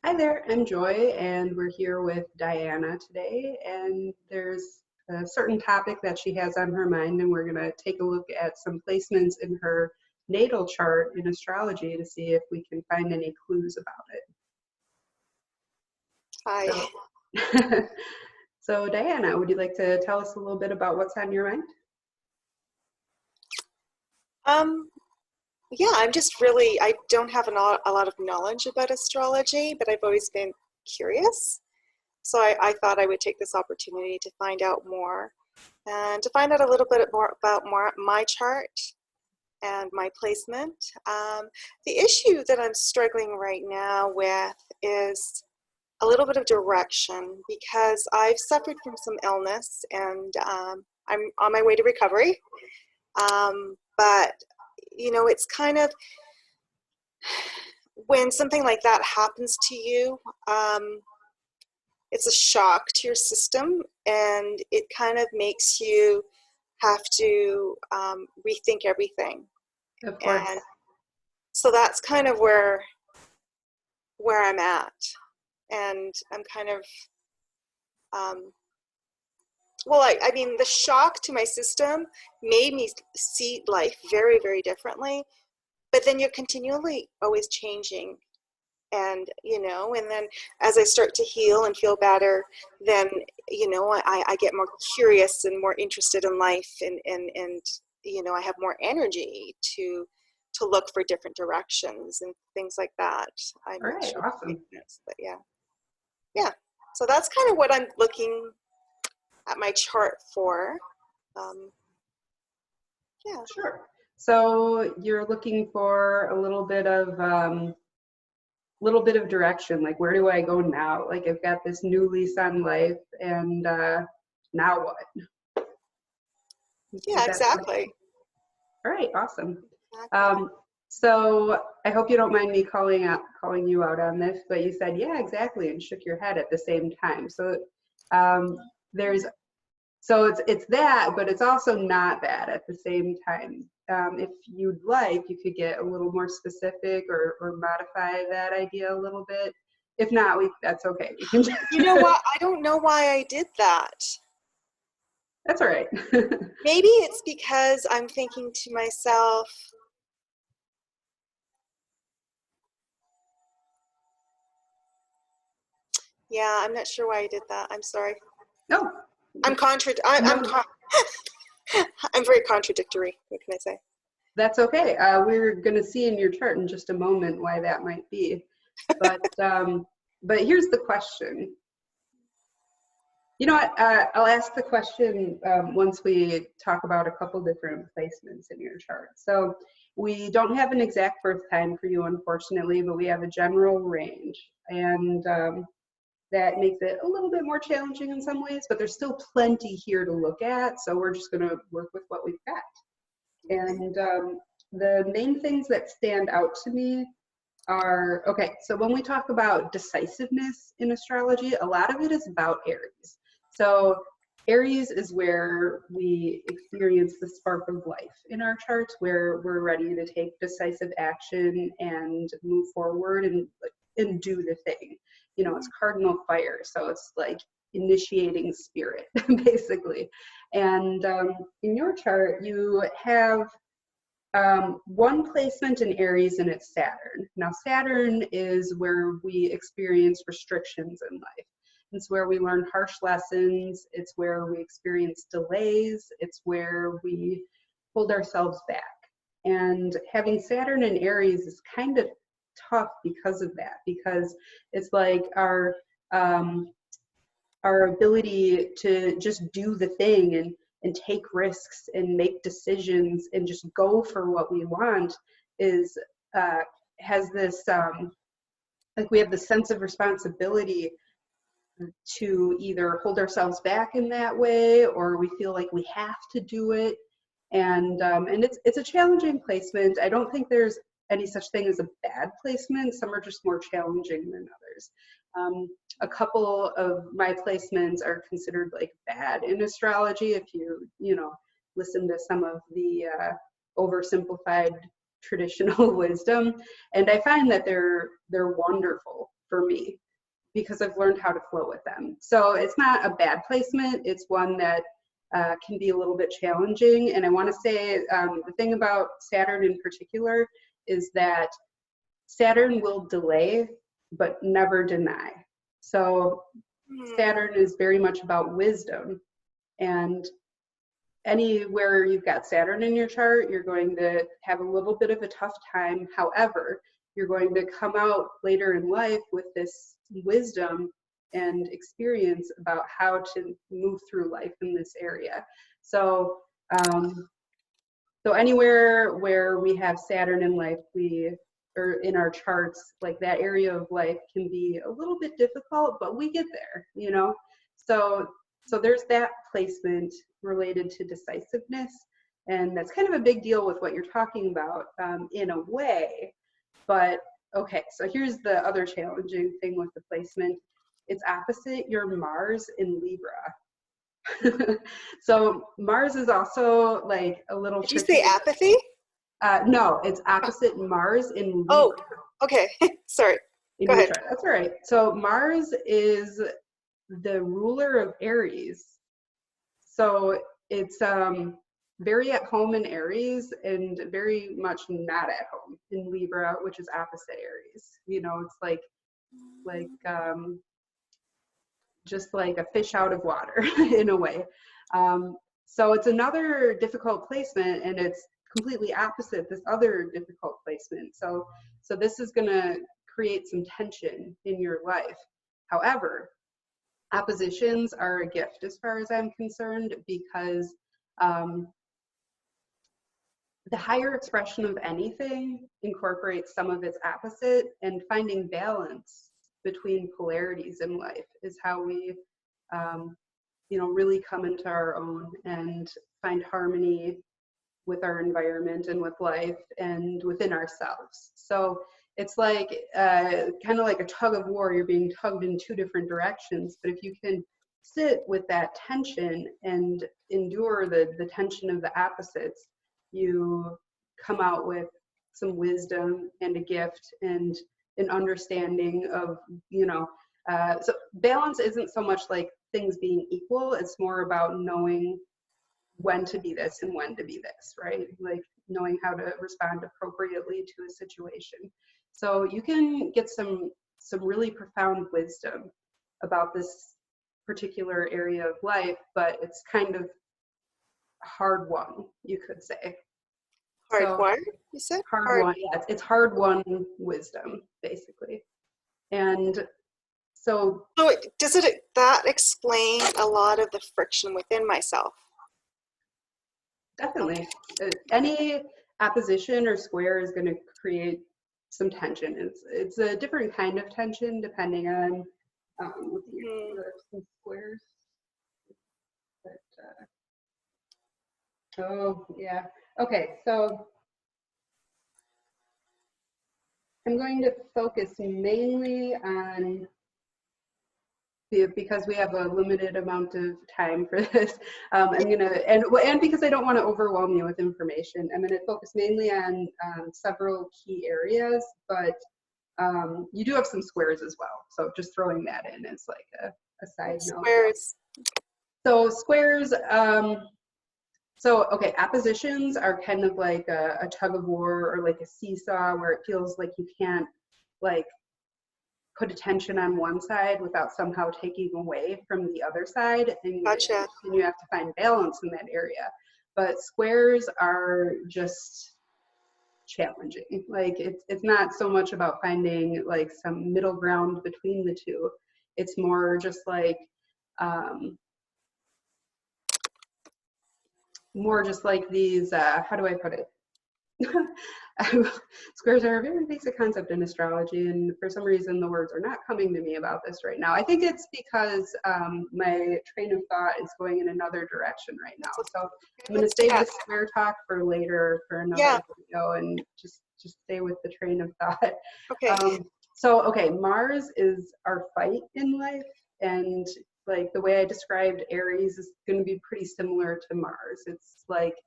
Hi there, I'm Joy, and we're here with Diana today. And there's a certain topic that she has on her mind, and we're going to take a look at some placements in her natal chart in astrology to see if we can find any clues about Hi. it. So, so Diana, would you like to tell us a little bit about what's on your mind? Um, yeah, I don't have a lot of knowledge about astrology, but I've always been curious. So I thought I would take this opportunity to find out more and to find out a little bit more my chart and my placement. The issue that I'm struggling right now with is a little bit of direction because I've suffered from some illness and I'm on my way to recovery. But it's kind of when something like that happens to you, it's a shock to your system, and it kind of makes you have to rethink everything. Of course. And so that's kind of where I'm at, and I'm kind of I mean, the shock to my system made me see life very, very differently. But then you're continually always changing, and then as I start to heal and feel better, then I get more curious and more interested in life, and I have more energy to look for different directions and things like that. I'm All not right, sure if that awesome. makes sense, but yeah, so that's kind of what I'm looking at my chart for. um, yeah. Sure. So you're looking for a little bit of direction, like where do I go now? Like I've got this new lease on life, and now what? Yeah, Is that exactly. all right? Awesome. Exactly. Um, so I hope you don't mind me calling you out on this, but you said yeah, exactly, and shook your head at the same time. So um, there's so it's that, but it's also not that at the same time. If you'd like, you could get a little more specific or modify that idea a little bit. If not, that's okay. We can just You know what? I don't know why I did that. that's all right. Maybe it's because I'm thinking to myself, yeah, I'm not sure why I did that. I'm sorry. No, I'm no, I'm very contradictory. What can I say? that's okay. We're gonna see in your chart in just a moment why that might be. But here's the question. You know what? I'll ask the question once we talk about a couple different placements in your chart. So we don't have an exact birth time for you, unfortunately, but we have a general range. And that makes it a little bit more challenging in some ways, but there's still plenty here to look at. So we're just going to work with what we've got. Okay. And the main things that stand out to me are okay, so when we talk about decisiveness in astrology, a lot of it is about Aries. So Aries is where we experience the spark of life in our charts, where we're ready to take decisive action and move forward and do the thing. You know, it's cardinal fire, so it's like initiating spirit, basically. And in your chart, you have one placement in Aries, and it's Saturn. Now, Saturn is where we experience restrictions in life. It's where we learn harsh lessons. It's where we experience delays. It's where we hold ourselves back. And having Saturn in Aries is kind of tough because of that, because it's like um, our ability to just do the thing and take risks and make decisions and just go for what we want is uh, has this like we have the sense of responsibility to either hold ourselves back in that way or we feel like we have to do it, and it's a challenging placement. I don't think there's any such thing as a bad placement. Some are just more challenging than others. A couple of my placements are considered like bad in astrology if you listen to some of the oversimplified traditional wisdom, and I find that they're wonderful for me because I've learned how to flow with them. So it's not a bad placement. It's one that can be a little bit challenging. And I want to say the thing about Saturn in particular is that Saturn will delay, but never deny. So Saturn is very much about wisdom. And anywhere you've got Saturn in your chart, you're going to have a little bit of a tough time. However, you're going to come out later in life with this wisdom and experience about how to move through life in this area. So, so anywhere where we have Saturn in life, or in our charts, like that area of life can be a little bit difficult, but we get there, you know? So there's that placement related to decisiveness. And that's kind of a big deal with what you're talking about in a way. But okay, so here's the other challenging thing with the placement. It's opposite your Mars in Libra. So Mars is also like a little Did you tricky. say apathy? No, it's opposite Mars in Libra. Oh, okay. Sorry. Go ahead. Chart. That's all right. So Mars is the ruler of Aries. So it's very at home in Aries and very much not at home in Libra, which is opposite Aries. You know, it's like just like a fish out of water in a way. So it's another difficult placement, and it's completely opposite this other difficult placement. So this is going to create some tension in your life. However, oppositions are a gift as far as I'm concerned, because the higher expression of anything incorporates some of its opposite, and finding balance between polarities in life is how we really come into our own and find harmony with our environment and with life and within ourselves. So it's like kind of like a tug of war. You're being tugged in two different directions, but if you can sit with that tension and endure the tension of the opposites, you come out with some wisdom and a gift and an understanding of, so balance isn't so much like things being equal. It's more about knowing when to be this and when to be this, right? Like knowing how to respond appropriately to a situation. So you can get some really profound wisdom about this particular area of life, but it's kind of hard won, you could say. Hard-won, you said? Hard won, yeah. It's hard won wisdom, basically. And so does that explain a lot of the friction within myself? Definitely. Any opposition or square is going to create some tension. It's a different kind of tension depending on some squares. But, oh, yeah. Okay, so I'm going to focus mainly on, because we have a limited amount of time for this, I'm gonna, and because I don't want to overwhelm you with information, I'm gonna focus mainly on several key areas, but you do have some squares as well. So just throwing that in as like a side note. Squares. So squares, okay, oppositions are kind of like a tug of war or like a seesaw where it feels like you can't like put attention on one side without somehow taking away from the other side, and Gotcha. you have to find balance in that area. But squares are just challenging. Like it's not so much about finding like some middle ground between the two. It's more just like these how do I put it? Squares are a very basic concept in astrology, and for some reason the words are not coming to me about this right now. I think it's because my train of thought is going in another direction right now. So I'm going to save this square talk for later for another video, and just stay with the train of thought. Okay. So Mars is our fight in life, and like the way I described Aries is going to be pretty similar to Mars. It's like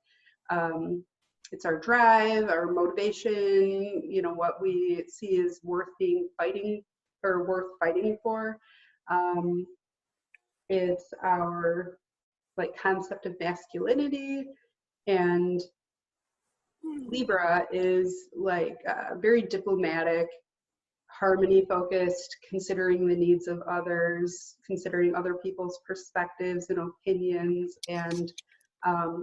it's our drive, our motivation, what we see is worth fighting or worth fighting for. It's our like concept of masculinity, and Libra is like very diplomatic, harmony focused, considering the needs of others, considering other people's perspectives and opinions, and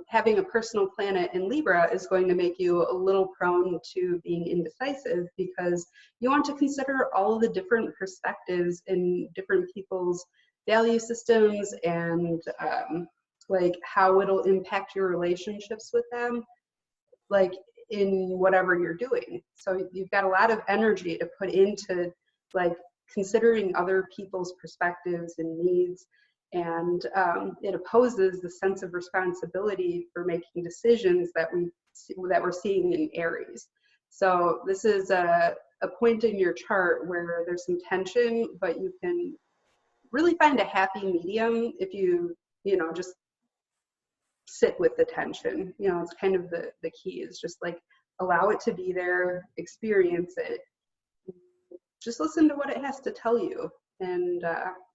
having a personal planet in Libra is going to make you a little prone to being indecisive, because you want to consider all the different perspectives in different people's value systems, and like how it'll impact your relationships with them, like in whatever you're doing. So you've got a lot of energy to put into like considering other people's perspectives and needs, and it opposes the sense of responsibility for making decisions that we're seeing in Aries. So this is a point in your chart where there's some tension, but you can really find a happy medium if you just sit with the tension. It's kind of the key, is just like allow it to be there, experience it, just listen to what it has to tell you, and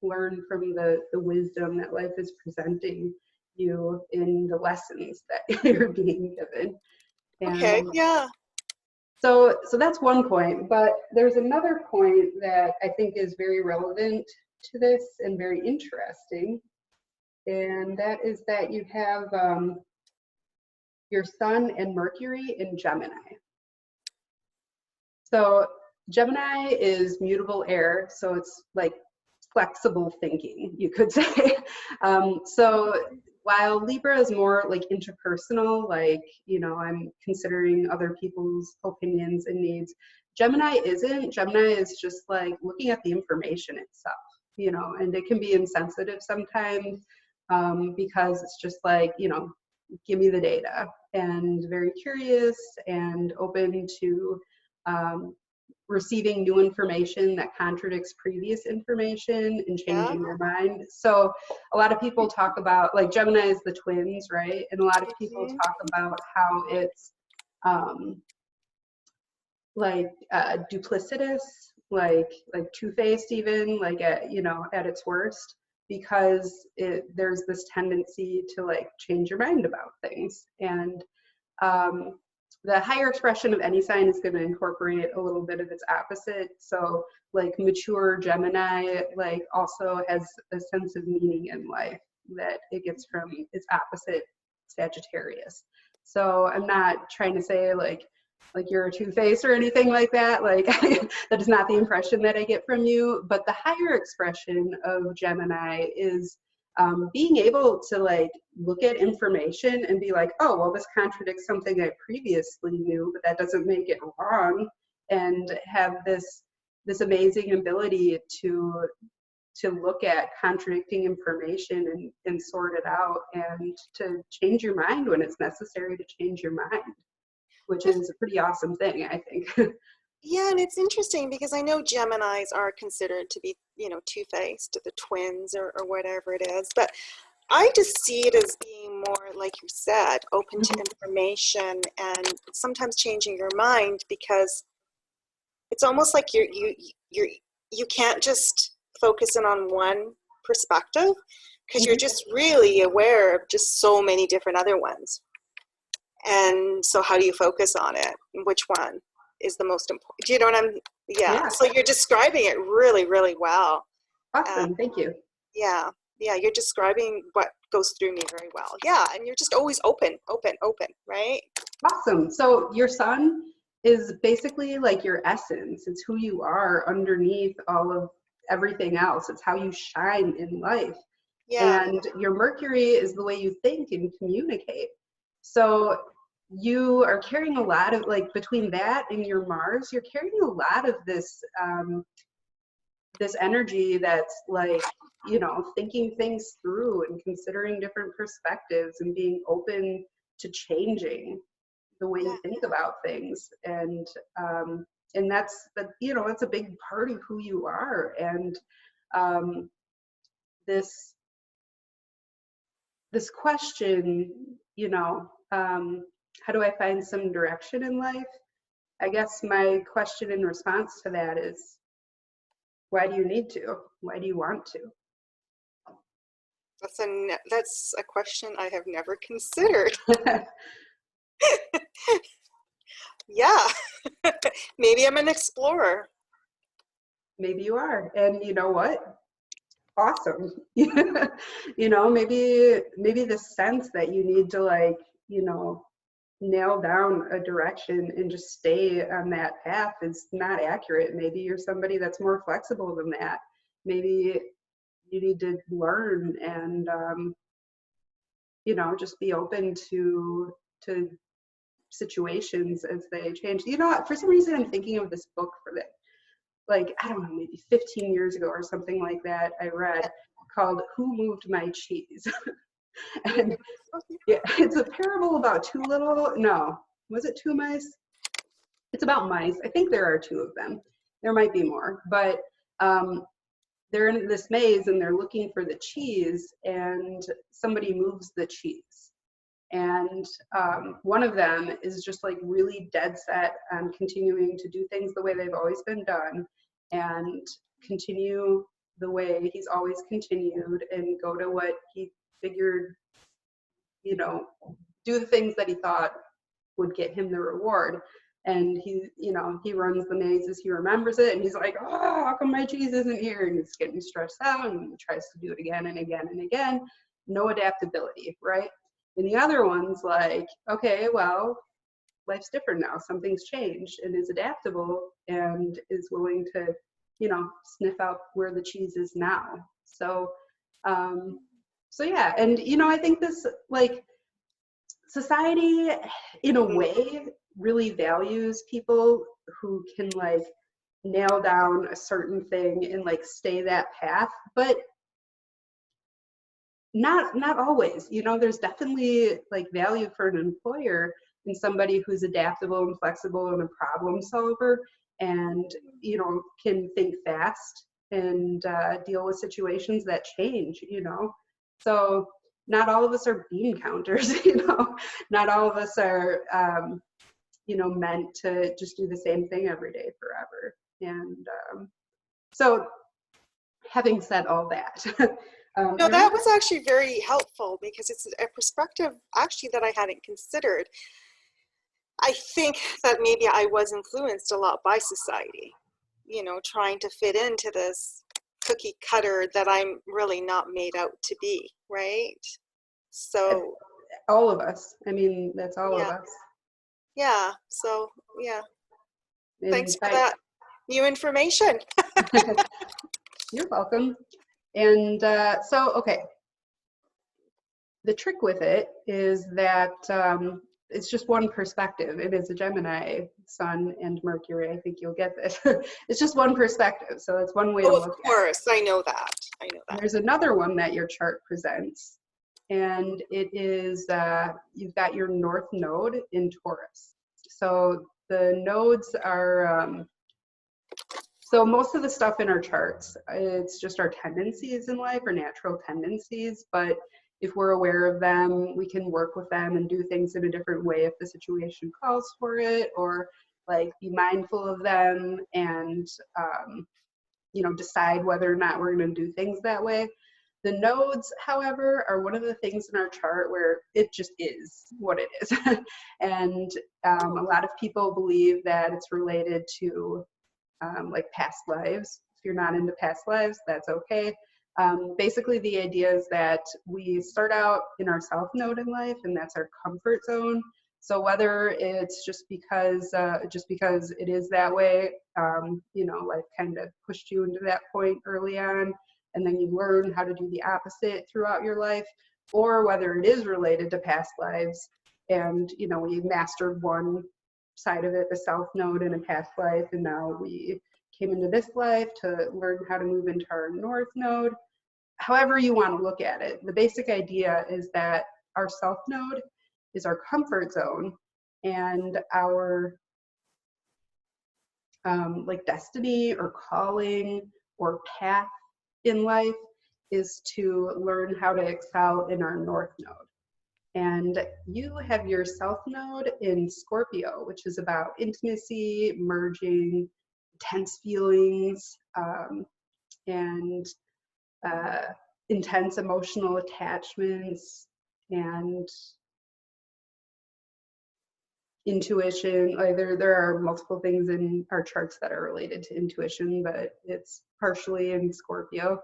learn from the wisdom that life is presenting you in the lessons that you're being given. Okay, And yeah. so that's one point, but there's another point that I think is very relevant to this and very interesting, and that is that you have your Sun and Mercury in Gemini. So Gemini is mutable air, so it's like flexible thinking, you could say. So while Libra is more like interpersonal, like, I'm considering other people's opinions and needs, Gemini isn't. Gemini is just like looking at the information itself, and it can be insensitive sometimes, because it's just like, give me the data, and very curious and open to receiving new information that contradicts previous information and changing their mind. So a lot of people talk about, like, Gemini is the twins, right? And a lot of people talk about how it's duplicitous, like two-faced, even like at its worst, because there's this tendency to like change your mind about things. And the higher expression of any sign is going to incorporate a little bit of its opposite. So like mature Gemini like also has a sense of meaning in life that it gets from its opposite Sagittarius. So I'm not trying to say like you're a two-faced or anything like that. Like that is not the impression that I get from you. But the higher expression of Gemini is being able to like look at information and be like, oh, well, this contradicts something I previously knew, but that doesn't make it wrong, and have this amazing ability to look at contradicting information and sort it out, and to change your mind when it's necessary to change your mind, which is a pretty awesome thing, I think. Yeah, and it's interesting because I know Geminis are considered to be, two-faced, the twins or whatever it is, but I just see it as being more, like you said, open to information and sometimes changing your mind, because it's almost like you can't just focus in on one perspective, because you're just really aware of just so many different other ones. And so how do you focus on it? Which one is the most important? Do you know what I'm, yeah. So you're describing it really, really well. Awesome, thank you. Yeah, you're describing what goes through me very well. Yeah, and you're just always open, right? Awesome. So your Sun is basically like your essence. It's who you are underneath all of everything else. It's how you shine in life. Yeah. And your Mercury is the way you think and communicate. So you are carrying a lot of, like, between that and your Mars, you're carrying a lot of this this energy that's like, thinking things through and considering different perspectives and being open to changing the way you think about things. And that's that's a big part of who you are. And this question, how do I find some direction in life? I guess my question in response to that is, Why do you need to? Why do you want to? That's a question I have never considered. Yeah, maybe I'm an explorer. Maybe you are. And you know what? Awesome. You know, maybe the sense that you need to, like, you know, nail down a direction and just stay on that path is not accurate. Maybe you're somebody that's more flexible than that. Maybe you need to learn and you know, just be open to situations as they change. You know, for some reason I'm thinking of this book for that, like, I don't know, maybe 15 years ago or something like that, I read, called Who Moved My Cheese? And yeah, it's a parable about was it two mice? It's about mice. I think there are two of them. There might be more, but they're in this maze and they're looking for the cheese, and somebody moves the cheese. And one of them is just like really dead set on continuing to do things the way they've always been done, and continue the way he's always continued, and go to what he figured, you know, do the things that he thought would get him the reward. And he, you know, he runs the maze as he remembers it, and he's like, oh, how come my cheese isn't here? And he's getting stressed out and he tries to do it again and again and again. No adaptability, right? And the other one's like, okay, well, life's different now. Something's changed, and is adaptable and is willing to, you know, sniff out where the cheese is now. So, so yeah, and you know, I think this, like, society in a way really values people who can, like, nail down a certain thing and like stay that path, but not always. You know, there's definitely like value for an employer in somebody who's adaptable and flexible and a problem solver, and you know, can think fast and deal with situations that change, you know. So not all of us are bean counters, you know. Not all of us are you know, meant to just do the same thing every day forever. And so having said all that, No, that was actually very helpful because it's a perspective actually that I hadn't considered. I think that maybe I was influenced a lot by society, you know, trying to fit into this cookie cutter that I'm really not made out to be, right? So, all of us, I mean, that's all of yeah, us. yeah. So, yeah. And Thanks for that new information. you're welcome. And so, okay, the trick with it is that it's just one perspective. It is a Gemini, Sun and Mercury. I think you'll get this. It's just one perspective, so it's one way to look at it. Of course, I know that. I know that. There's another one that your chart presents, and it is you've got your North Node in Taurus. So the nodes are so most of the stuff in our charts, it's just our tendencies in life, or natural tendencies, but if we're aware of them, we can work with them and do things in a different way if the situation calls for it, or like be mindful of them and you know, decide whether or not we're going to do things that way. The nodes, however, are one of the things in our chart where it just is what it is. And a lot of people believe that it's related to like past lives. If you're not into past lives, that's okay. Basically, the idea is that we start out in our south node in life, and that's our comfort zone. So whether it's just because it is that way, you know, life kind of pushed you into that point early on, and then you learn how to do the opposite throughout your life, or whether it is related to past lives, and you know, we mastered one side of it, the south node, in a past life, and now we came into this life to learn how to move into our north node. However you want to look at it, the basic idea is that our south node is our comfort zone, and our like destiny or calling or path in life is to learn how to excel in our north node. And you have your south node in Scorpio, which is about intimacy, merging, intense feelings, and intense emotional attachments and intuition. Like there are multiple things in our charts that are related to intuition, but it's partially in Scorpio.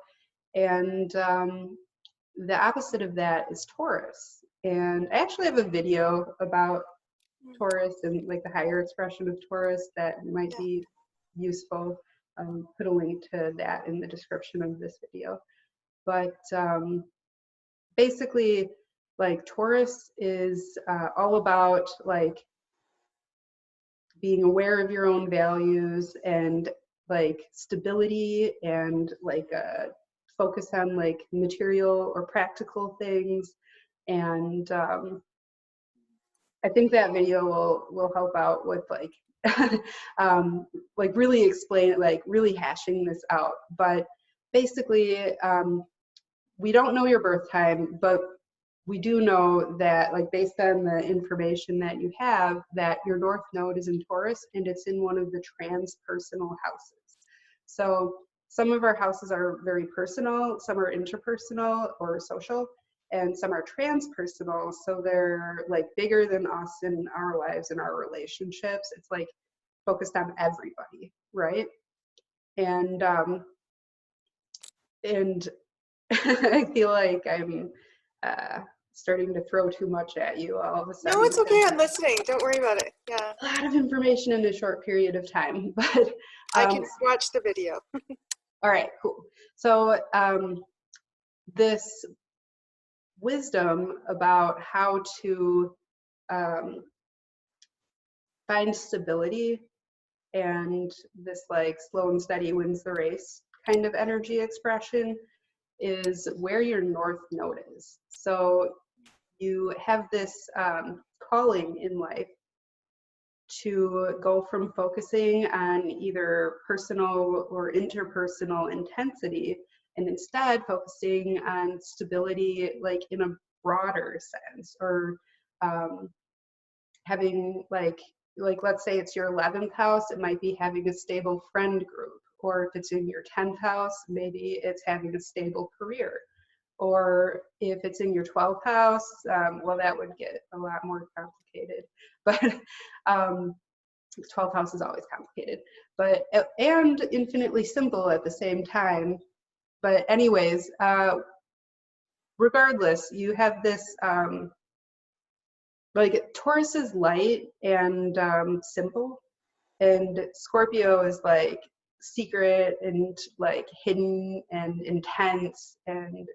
And the opposite of that is Taurus. And I actually have a video about Taurus and like the higher expression of Taurus that might Yeah. be useful. Put a link to that in the description of this video. But basically, like Taurus is all about like being aware of your own values and like stability and like focus on like material or practical things. And I think that video will help out with like really explain it, like really hashing this out. But basically, we don't know your birth time, but we do know that, like, based on the information that you have, that your North Node is in Taurus and it's in one of the transpersonal houses. So some of our houses are very personal, some are interpersonal or social, and some are transpersonal. So they're like bigger than us in our lives and our relationships. It's like focused on everybody, right? And I feel like I'm starting to throw too much at you all of a No, sudden. it's okay. I'm listening. Don't worry about it. Yeah. A lot of information in a short period of time, but I can watch the video. all right, cool. So this wisdom about how to find stability and this like slow and steady wins the race kind of energy expression is where your North Node is. So you have this calling in life to go from focusing on either personal or interpersonal intensity and instead focusing on stability, like in a broader sense, or having like let's say it's your 11th house, it might be having a stable friend group, or if it's in your 10th house, maybe it's having a stable career. Or if it's in your 12th house, well, that would get a lot more complicated. But 12th house is always complicated, but and infinitely simple at the same time. But anyways, regardless, you have this like Taurus is light and simple, and Scorpio is like secret and like hidden and intense and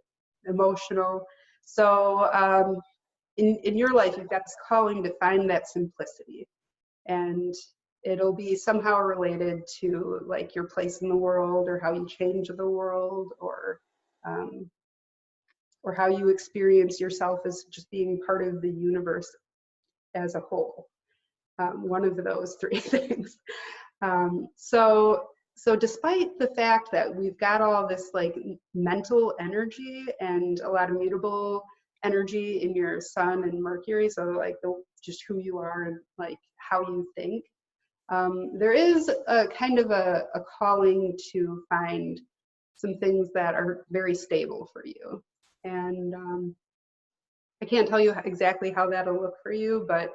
emotional. So in your life, you've got this calling to find that simplicity, and it'll be somehow related to like your place in the world, or how you change the world, or how you experience yourself as just being part of the universe as a whole. One of those three things. So despite the fact that we've got all this like mental energy and a lot of mutable energy in your sun and Mercury, so like just who you are and like how you think, there is a kind of a calling to find some things that are very stable for you. And I can't tell you exactly how that'll look for you, but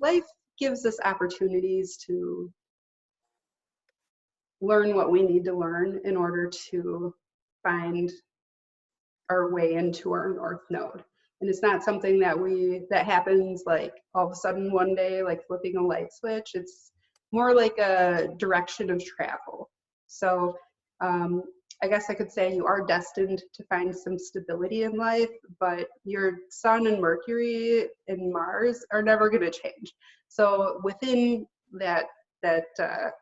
life gives us opportunities to learn what we need to learn in order to find our way into our North Node. And it's not something that happens like all of a sudden one day, like flipping a light switch. It's more like a direction of travel. So I guess I could say you are destined to find some stability in life, but your Sun and Mercury and Mars are never going to change. So within that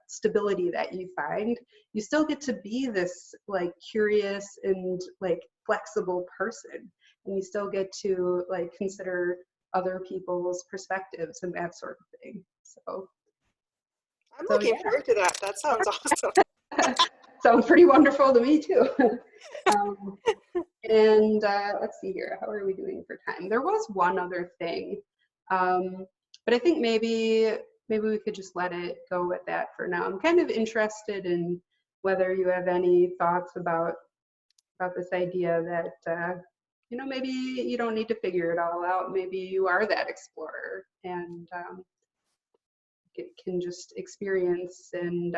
stability that you find, you still get to be this like curious and like flexible person, and you still get to like consider other people's perspectives and that sort of thing. I'm looking forward to that. That sounds awesome. Sounds pretty wonderful to me too. And let's see here, how are we doing for time? There was one other thing, but I think maybe we could just let it go with that for now. I'm kind of interested in whether you have any thoughts about this idea that maybe you don't need to figure it all out. Maybe you are that explorer and can just experience and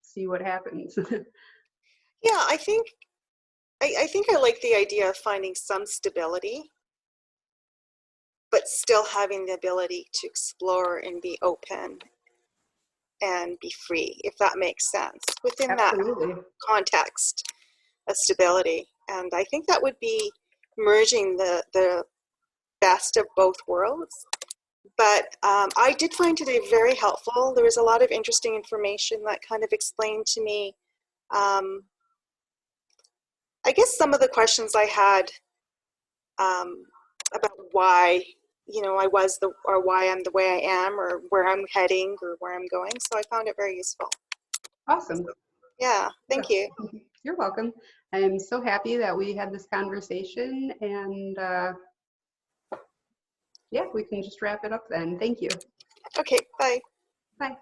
see what happens. Yeah, I think I like the idea of finding some stability, but still having the ability to explore and be open and be free, if that makes sense, within that Absolutely. context of stability. And I think that would be merging the best of both worlds. But I did find today very helpful. There was a lot of interesting information that kind of explained to me, I guess, some of the questions I had about why, I was or why I'm the way I am, or where I'm heading, or where I'm going. So I found it very useful. Awesome. Yeah, thank you. You're welcome. I'm so happy that we had this conversation, and yeah, we can just wrap it up then. Thank you. Okay, bye. Bye.